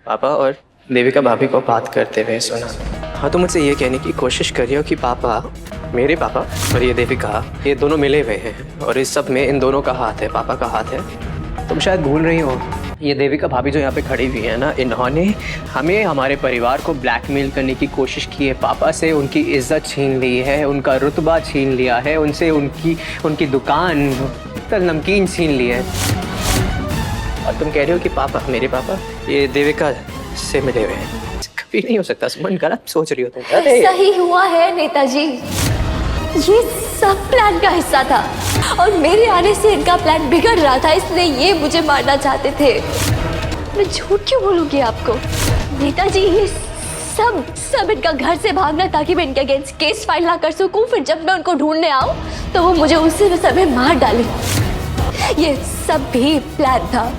पापा और देविका भाभी को बात करते हुए सुना। हाँ, तो मुझसे ये कहने की कोशिश करिए कि पापा, मेरे पापा और ये देविका, ये दोनों मिले हुए हैं और इस सब में इन दोनों का हाथ है, पापा का हाथ है। तुम शायद भूल रही हो, ये देविका भाभी जो यहाँ पे खड़ी हुई है ना, इन्होंने हमें, हमारे परिवार को ब्लैकमेल करने की कोशिश की है। पापा से उनकी इज्जत छीन ली है, उनका रुतबा छीन लिया है, उनसे उनकी दुकान तल नमकीन छीन ली है। और तुम कह रहे हो कि पापा, मेरे पापा ये देविका से मिले हुए हैं। कभी नहीं हो सकता सुमन, गलत सोच रही हो तुम। सही हुआ है नेताजी, ये सब प्लान का हिस्सा था और मेरे आने से इनका प्लान बिगड़ रहा था, इसलिए ये मुझे मारना चाहते थे। मैं झूठ क्यों बोलूंगी आपको नेताजी, ये सब इनका घर से भागना ताकि मैं इनके अगेंस्ट केस फाइल ना कर सकूं। फिर जब मैं उनको ढूंढने आऊं तो वो मुझे उसी समय मार डाले। ये सब भी प्लान था।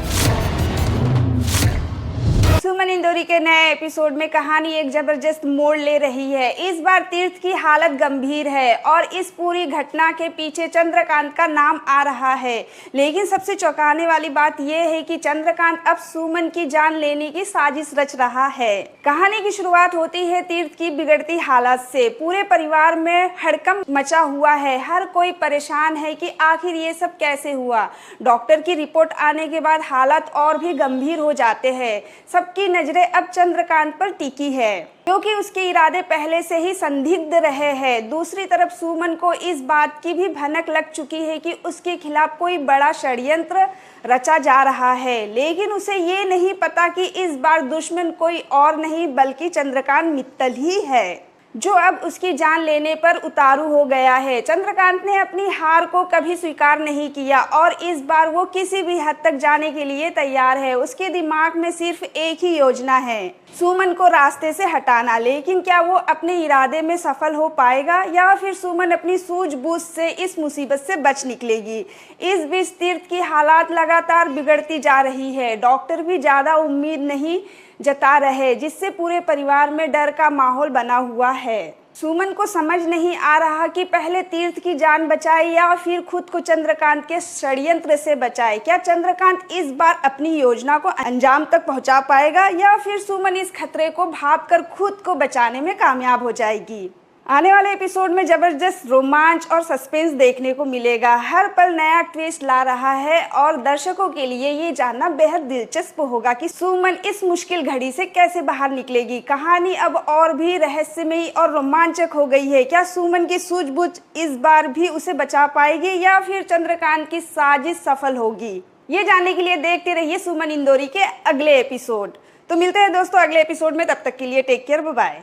सुमन इंदौरी के नए एपिसोड में कहानी एक जबरदस्त मोड़ ले रही है। इस बार तीर्थ की हालत गंभीर है और इस पूरी घटना के पीछे चंद्रकांत का नाम आ रहा है। लेकिन सबसे चौंकाने वाली बात यह है कि चंद्रकांत अब सुमन की जान लेने की साजिश रच रहा है। कहानी की शुरुआत होती है तीर्थ की बिगड़ती हालत से। पूरे परिवार में हड़कंप मचा हुआ है, हर कोई परेशान है कि आखिर ये सब कैसे हुआ। डॉक्टर की रिपोर्ट आने के बाद हालात और भी गंभीर हो जाते हैं। सबकी नजरें अब चंद्रकांत पर टिकी है क्योंकि उसके इरादे पहले से ही संदिग्ध रहे हैं। दूसरी तरफ सुमन को इस बात की भी भनक लग चुकी है कि उसके खिलाफ कोई बड़ा षड्यंत्र रचा जा रहा है, लेकिन उसे ये नहीं पता कि इस बार दुश्मन कोई और नहीं बल्कि चंद्रकांत मित्तल ही है, जो अब उसकी जान लेने पर उतारू हो गया है। चंद्रकांत ने अपनी हार को कभी स्वीकार नहीं किया और इस बार वो किसी भी हद तक जाने के लिए तैयार है। उसके दिमाग में सिर्फ एक ही योजना है, सुमन को रास्ते से हटाना। लेकिन क्या वो अपने इरादे में सफल हो पाएगा या फिर सुमन अपनी सूझबूझ से इस मुसीबत से बच निकलेगी। इस बीच तीर्थ की हालात लगातार बिगड़ती जा रही है। डॉक्टर भी ज़्यादा उम्मीद नहीं जता रहे, जिससे पूरे परिवार में डर का माहौल बना हुआ है। सुमन को समझ नहीं आ रहा कि पहले तीर्थ की जान बचाए या फिर खुद को चंद्रकांत के षड्यंत्र से बचाए। क्या चंद्रकांत इस बार अपनी योजना को अंजाम तक पहुंचा पाएगा या फिर सुमन इस खतरे को भांपकर खुद को बचाने में कामयाब हो जाएगी। आने वाले एपिसोड में जबरदस्त रोमांच और सस्पेंस देखने को मिलेगा। हर पल नया ट्विस्ट ला रहा है और दर्शकों के लिए ये जानना बेहद दिलचस्प होगा कि सुमन इस मुश्किल घड़ी से कैसे बाहर निकलेगी। कहानी अब और भी रहस्यमयी और रोमांचक हो गई है। क्या सुमन की सूझबूझ इस बार भी उसे बचा पाएगी या फिर चंद्रकांत की साजिश सफल होगी? ये जानने के लिए देखते रहिए सुमन इंदौरी के अगले एपिसोड। तो मिलते हैं दोस्तों अगले एपिसोड में, तब तक के लिए टेक केयर, बाय बाय।